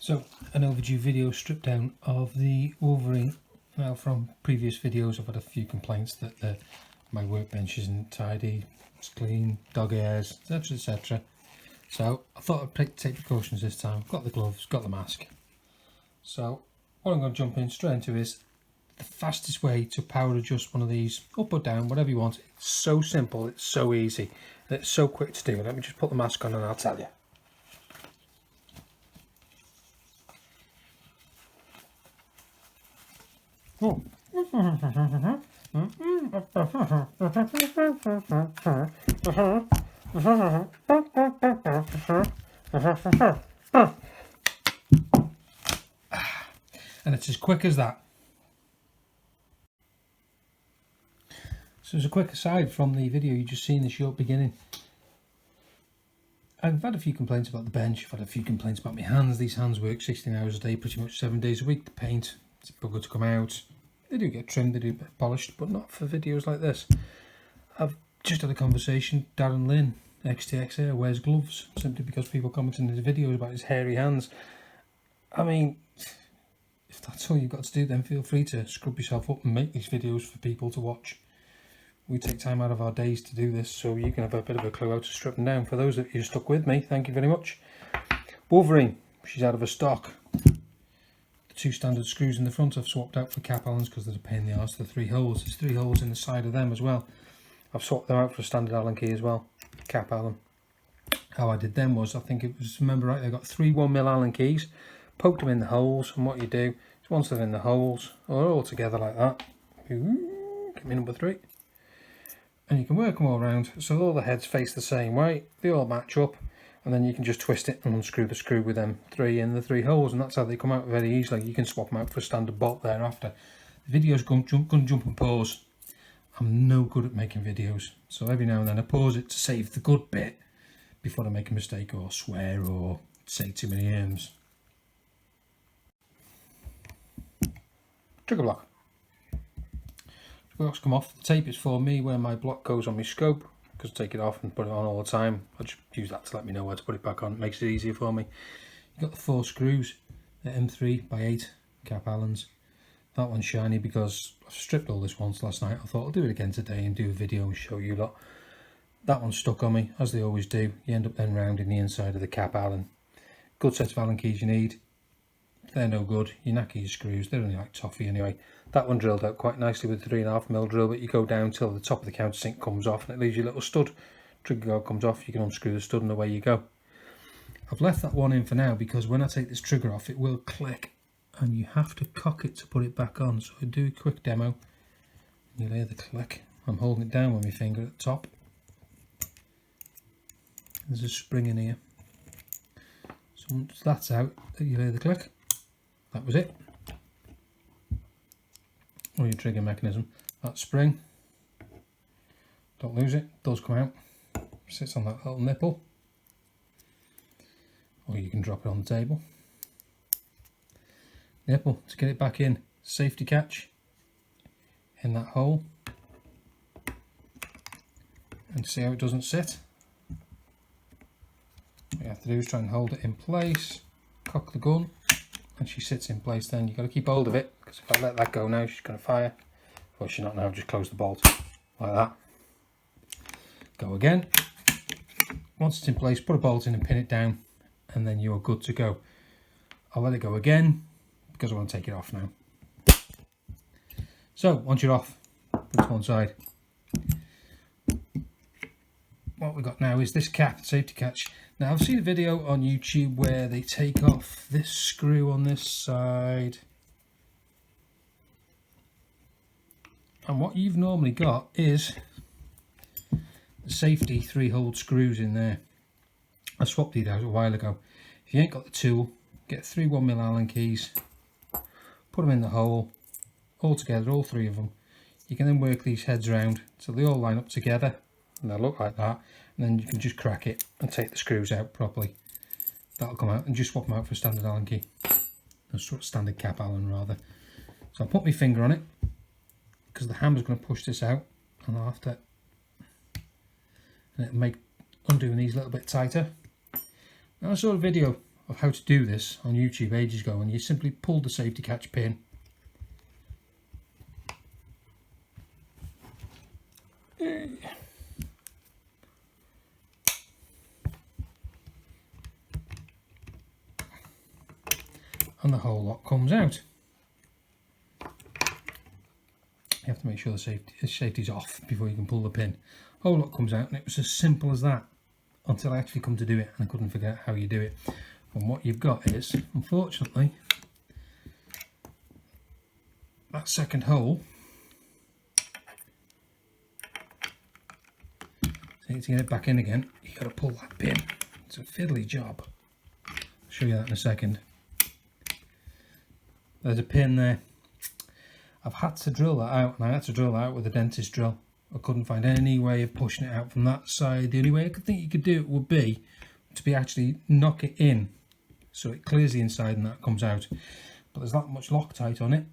So, an overdue video strip down of the Wolverine. Now, from previous videos I've had a few complaints that my workbench isn't tidy, it's clean, dog hairs, etc, etc. So I thought I'd take precautions this time. Got the gloves, got the mask. So what I'm going to jump in straight into is the fastest way to power adjust one of these, up or down, whatever you want. It's so simple, it's so easy, and it's so quick to do. Let me just put the mask on and I'll tell you. Oh. And it's as quick as that. So as a quick aside from the video you just seen, the short beginning, I've had a few complaints about the bench, I've had a few complaints about my hands. These hands work 16 hours a day, pretty much 7 days a week. The paint, it's a bugger to come out. They do get trimmed, they do get polished, but not for videos like this. I've just had a conversation, Darren Lynn, XTX Air, wears gloves, simply because people commenting in his videos about his hairy hands. I mean, if that's all you've got to do, then feel free to scrub yourself up and make these videos for people to watch. We take time out of our days to do this, so you can have a bit of a clue how to strip them down. For those of you who stuck with me, thank you very much. Wolverine, she's out of her stock. The 2 standard screws in the front I've swapped out for cap Allens because they're a pain in the arse. The 3 holes, there's 3 holes in the side of them as well. I've swapped them out for a standard Allen key as well, cap Allen. How I did them was, I think it was, remember right, they got 3 1mm Allen keys, poked them in the holes, and what you do is once they're in the holes, or all together like that, get me number 3, and you can work them all around so all the heads face the same way, they all match up, and then you can just twist it and unscrew the screw with them 3 in the 3 holes, and that's how they come out very easily. You can swap them out for a standard bolt thereafter. The video's going to jump and pause. I'm no good at making videos, so every now and then I pause it to save the good bit before I make a mistake or swear or say too many names. Trigger block. Trigger blocks come off. The tape is for me where my block goes on my scope, because I take it off and put it on all the time. I just use that to let me know where to put it back on. It makes it easier for me. You've got the 4 screws, the M3x8 cap Allens. That one's shiny because I've stripped all this once last night. I thought I'll do it again today and do a video and show you lot. That one's stuck on me, as they always do. You end up then rounding the inside of the cap Allen. Good set of Allen keys you need. If they're no good, you knacker your screws. They're only like toffee anyway. That one drilled out quite nicely with a 3.5mm drill, but you go down till the top of the countersink comes off and it leaves your little stud. Trigger guard comes off, you can unscrew the stud and away you go. I've left that one in for now because when I take this trigger off it will click and you have to cock it to put it back on. So I do a quick demo. You'll hear the click. I'm holding it down with my finger at the top. There's a spring in here. So once that's out, you'll hear the click. That was it. Or your trigger mechanism. That spring, don't lose it, does come out. Sits on that little nipple. Or you can drop it on the table. Nipple to get it back in, safety catch in that hole, and see how it doesn't sit. What you have to do is try and hold it in place, cock the gun, and she sits in place. Then you've got to keep hold of it, because if I let that go now she's going to fire. Well, she's not now, just close the bolt like that. Go again. Once it's in place, put a bolt in and pin it down, and then you're good to go. I'll let it go again because I want to take it off now. So once you're off, put it to one side. What we've got now is this cap, safety catch. Now I've seen a video on YouTube where they take off this screw on this side, and what you've normally got is the safety 3-hole screws in there. I swapped these out a while ago. If you ain't got the tool, get 3 1mm Allen keys, put them in the hole, all together, all 3 of them. You can then work these heads around so they all line up together, and they'll look like that, and then you can just crack it and take the screws out properly. That'll come out, and just swap them out for a standard Allen key. A standard cap Allen rather. So I'll put my finger on it, because the hammer's going to push this out, and I'll have to, and it'll make undoing these a little bit tighter. Now I saw a video of how to do this on YouTube ages ago, and you simply pull the safety catch pin and the whole lot comes out. You have to make sure the safety's off before you can pull the pin. Whole lot comes out, and it was as simple as that until I actually come to do it, and I couldn't figure out how you do it. And what you've got is, unfortunately, that second hole. So to get it back in again, you've got to pull that pin. It's a fiddly job. I'll show you that in a second. There's a pin there. I've had to drill that out, and I had to drill that out with a dentist drill. I couldn't find any way of pushing it out from that side. The only way I could think you could do it would be to actually knock it in so it clears the inside and that comes out. But there's that much Loctite on it.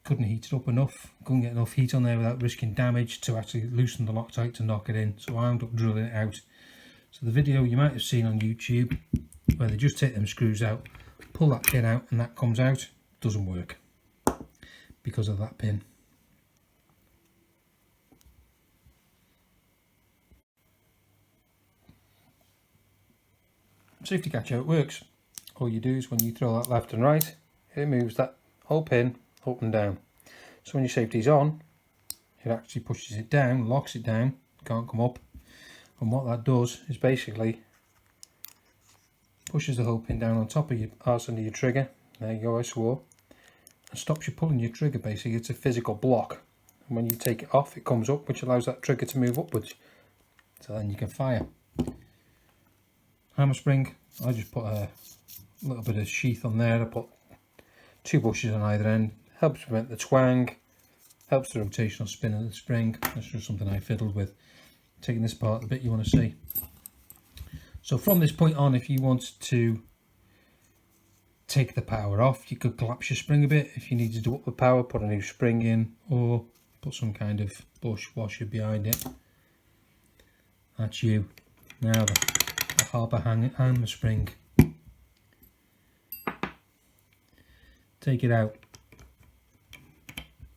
Couldn't heat it up enough. Couldn't get enough heat on there without risking damage to actually loosen the Loctite to knock it in. So I ended up drilling it out. So the video you might have seen on YouTube where they just take them screws out, pull that pin out, and that comes out, doesn't work because of that pin. Safety catch, how it works. All you do is when you throw that left and right, it moves that whole pin up and down. So when your safety's on, it actually pushes it down, locks it down, can't come up. And what that does is basically pushes the whole pin down on top of your arse under your trigger. There you go, I swore. And stops you pulling your trigger. Basically, it's a physical block. And when you take it off, it comes up, which allows that trigger to move upwards. So then you can fire. Hammer spring, I just put a little bit of sheath on there. I put 2 bushes on either end. Helps prevent the twang, helps the rotational spin of the spring. That's just something I fiddled with. Taking this part, the bit you want to see. So from this point on, if you want to take the power off, you could collapse your spring a bit. If you needed to up the power, put a new spring in, or put some kind of bush washer behind it. That's you. Now the Harper hammer spring. Take it out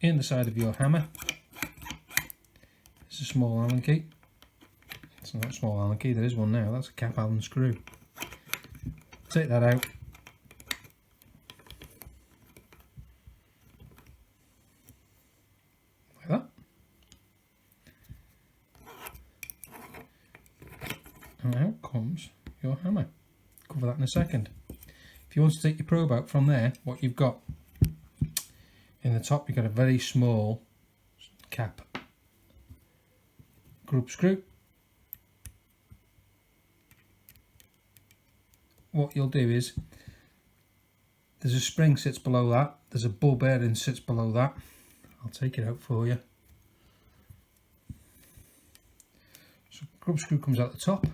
in the side of your hammer. It's a small Allen key. It's not a small Allen key, there is one now. That's a cap Allen screw. Take that out. Like that. And out comes your hammer. Cover that in a second. If you want to take your probe out from there, what you've got in the top, you've got a very small cap group screw. What you'll do is, there's a spring sits below that, there's a ball bearing sits below that. I'll take it out for you. So group screw comes out the top.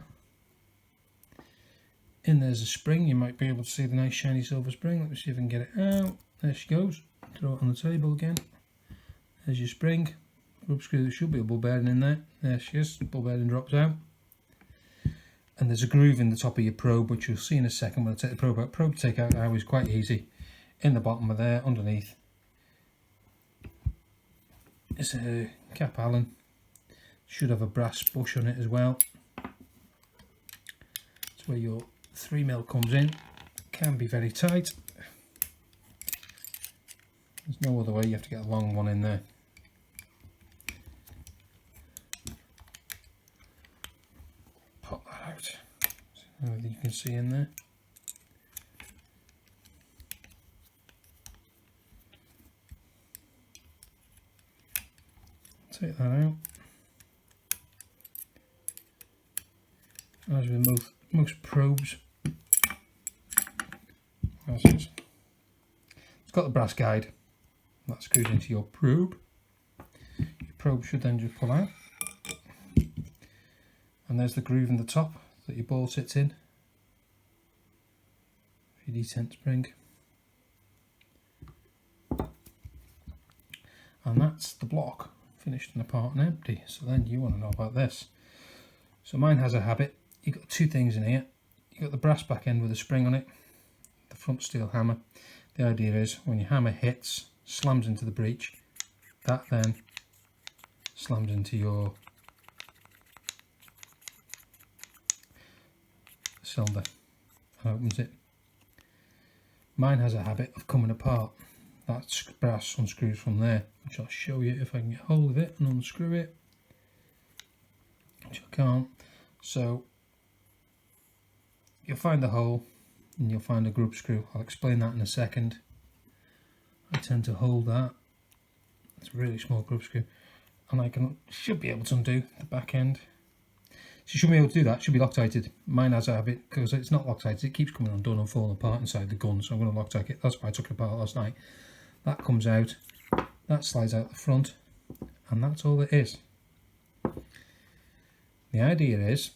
In there's a spring. You might be able to see the nice shiny silver spring. Let me see if I can get it out. There she goes. Throw it on the table again. There's your spring. Group screw, there should be a ball bearing in there. There she is. Ball bearing drops out. And there's a groove in the top of your probe, which you'll see in a second when I take the probe out. Probe take out now is quite easy. In the bottom of there, underneath, it's a cap Allen. Should have a brass bush on it as well. That's where your 3mm comes in. Can be very tight. There's no other way, you have to get a long one in there. Pop that out. So you can see in there. Take that out. As with most probes, it's got the brass guide that screws into your probe. Your probe should then just pull out, and there's the groove in the top that your ball sits in. Your detent spring, and that's the block finished and apart and empty. So then you want to know about this. So mine has a habit. You've got 2 things in here. you've got the brass back end with a spring on it, the front steel hammer. The idea is when your hammer hits, slams into the breech, that then slams into your cylinder and opens it. Mine has a habit of coming apart. That brass unscrews from there, which I'll show you if I can get hold of it and unscrew it, which I can't. So you'll find the hole and you'll find a group screw. I'll explain that in a second. I tend to hold that. It's a really small group screw, and I should be able to undo the back end. So you should be able to do that. It should be Loctited. Mine has a habit, because it's not Loctited, it keeps coming undone and falling apart inside the gun, so I'm going to Loctite it. That's why I took it apart last night. That comes out, that slides out the front, and that's all it is. The idea is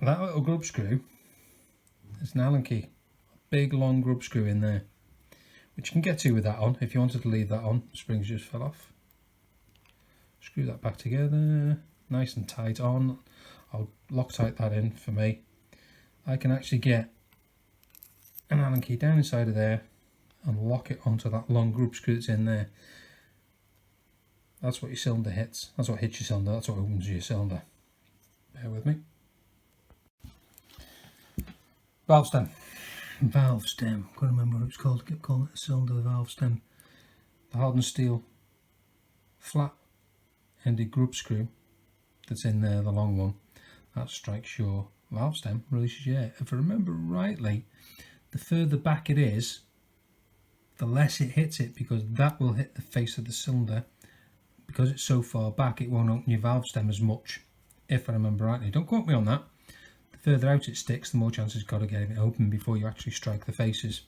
that little grub screw is an Allen key, a big long grub screw in there, which you can get to with that on. If you wanted to leave that on, the springs just fell off. Screw that back together, nice and tight on. I'll Loctite that in for me. I can actually get an Allen key down inside of there and lock it onto that long group screw that's in there. That's what your cylinder hits. That's what hits your cylinder. That's what opens your cylinder. Bear with me. Valve stem. Valve stem. Can't remember what it's called. I kept calling it a cylinder, the valve stem. The hardened steel flat ended group screw that's in there, the long one, that strikes your valve stem, releases your air. If I remember rightly, the further back it is, the less it hits it, because that will hit the face of the cylinder. Because it's so far back, it won't open your valve stem as much, if I remember rightly. Don't quote me on that. The further out it sticks, the more chance it's got of getting it open before you actually strike the faces.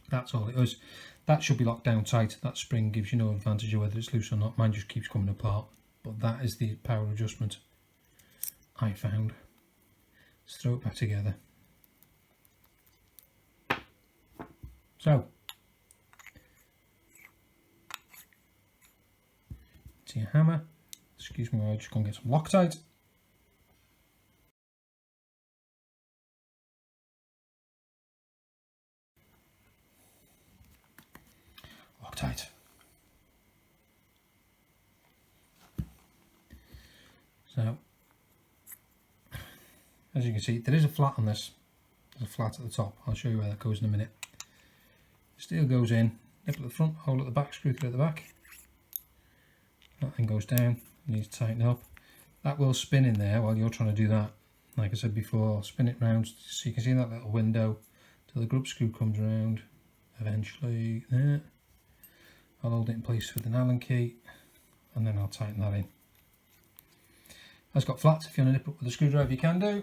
That's all it is. That should be locked down tight. That spring gives you no advantage of whether it's loose or not. Mine just keeps coming apart. But that is the power adjustment I found. Let's throw it back together. So, to your hammer. Excuse me, I'm just going to get some Loctite. Loctite. So, as you can see, there is a flat on this. There's a flat at the top. I'll show you where that goes in a minute. Steel goes in, nip at the front, hole at the back, screw through at the back. That thing goes down, needs to tighten up. That will spin in there while you're trying to do that. Like I said before, I'll spin it round so you can see that little window till the group screw comes around. Eventually, there. I'll hold it in place with an Allen key, and then I'll tighten that in. That's got flats. If you want to nip up with a screwdriver, you can do.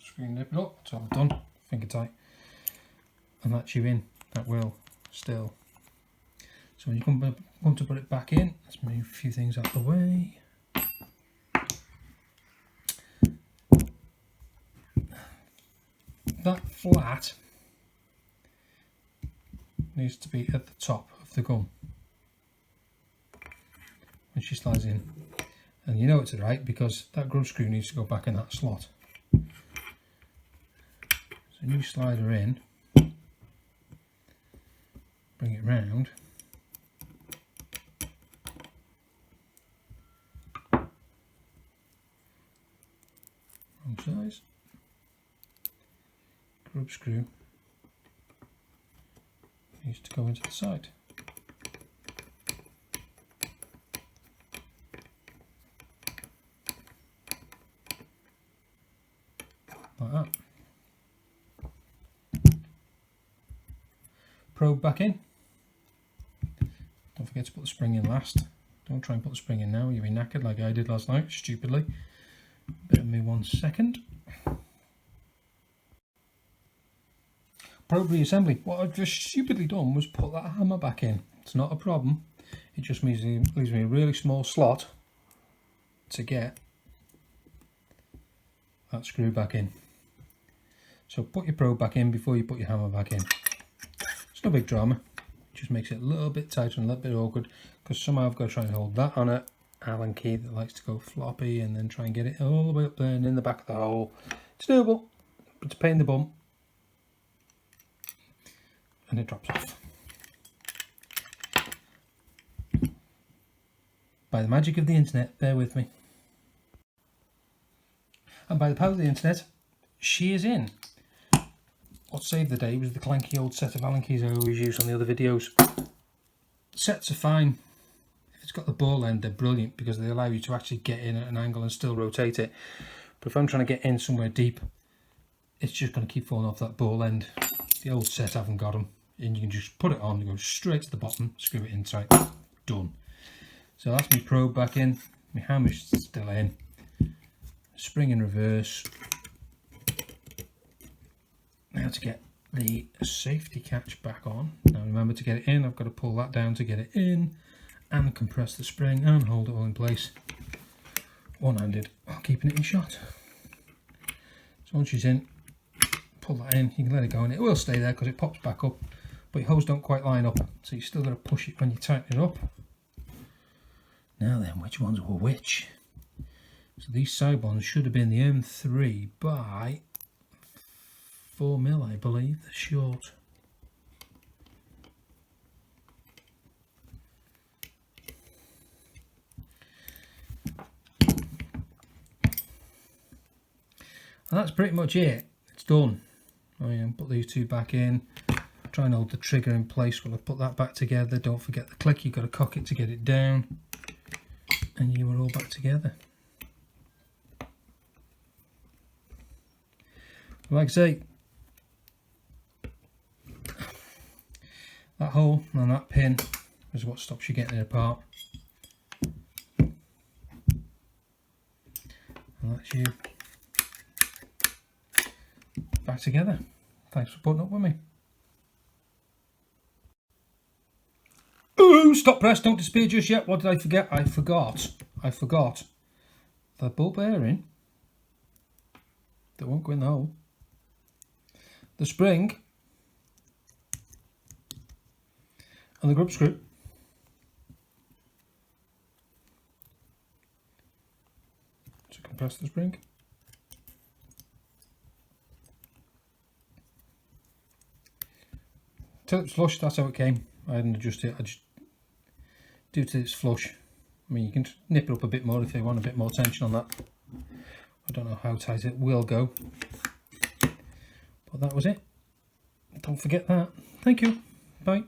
Screw nip it up. That's all I've done. Finger tight, and that's you in. That will still. So when you come to put it back in, let's move a few things out of the way. That flat needs to be at the top of the gun when she slides in, and you know it's right because that grub screw needs to go back in that slot. So you slide her in, bring it round, wrong size, grub screw needs to go into the side. Like that. Probe back in. Don't forget to put the spring in last. Don't try and put the spring in now, you'll be knackered like I did last night, stupidly. Bear with me 1 second. Probe reassembly. What I've just stupidly done was put that hammer back in. It's not a problem. It just means it leaves me a really small slot to get that screw back in. So put your probe back in before you put your hammer back in. It's no big drama. It just makes it a little bit tighter and a little bit awkward because somehow I've got to try and hold that on a Allen key that likes to go floppy and then try and get it all the way up there and in the back of the hole It's doable, but it's a pain in the bum. And it drops off. By the magic of the internet, bear with me. And by the power of the internet, she is in. What saved the day was the clanky old set of Allen keys I always use on the other videos. Sets are fine. If it's got the ball end, they're brilliant because they allow you to actually get in at an angle and still rotate it. But if I'm trying to get in somewhere deep, it's just going to keep falling off that ball end. The old set haven't got them. And you can just put it on and go straight to the bottom, screw it in tight, done. So that's my probe back in, my hammer's still in, spring in reverse. Now to get the safety catch back on. Now remember, to get it in, I've got to pull that down to get it in and compress the spring and hold it all in place. One-handed while keeping it in shot. So once she's in, pull that in, you can let it go and it will stay there because it pops back up, but your hose don't quite line up, so you still got to push it when you tighten it up. Now then, which ones were which? So these side ones should have been the M3 by 4mm, I believe, the short. And that's pretty much it. It's done. Put these two back in. Try and hold the trigger in place while I put that back together. Don't forget the click, you've got to cock it to get it down. And you are all back together. Like I say, that hole and that pin is what stops you getting it apart. And that's you back together. Thanks for putting up with me. Ooh, stop press, don't disappear just yet. What did I forget? I forgot the ball bearing that won't go in the hole, the spring and the grub screw. So compress the spring. Till it's flush, that's how it came. I hadn't adjusted it, I just do it till it's flush. I mean, you can nip it up a bit more if you want a bit more tension on that. I don't know how tight it will go, but that was it. Don't forget that. Thank you. Bye.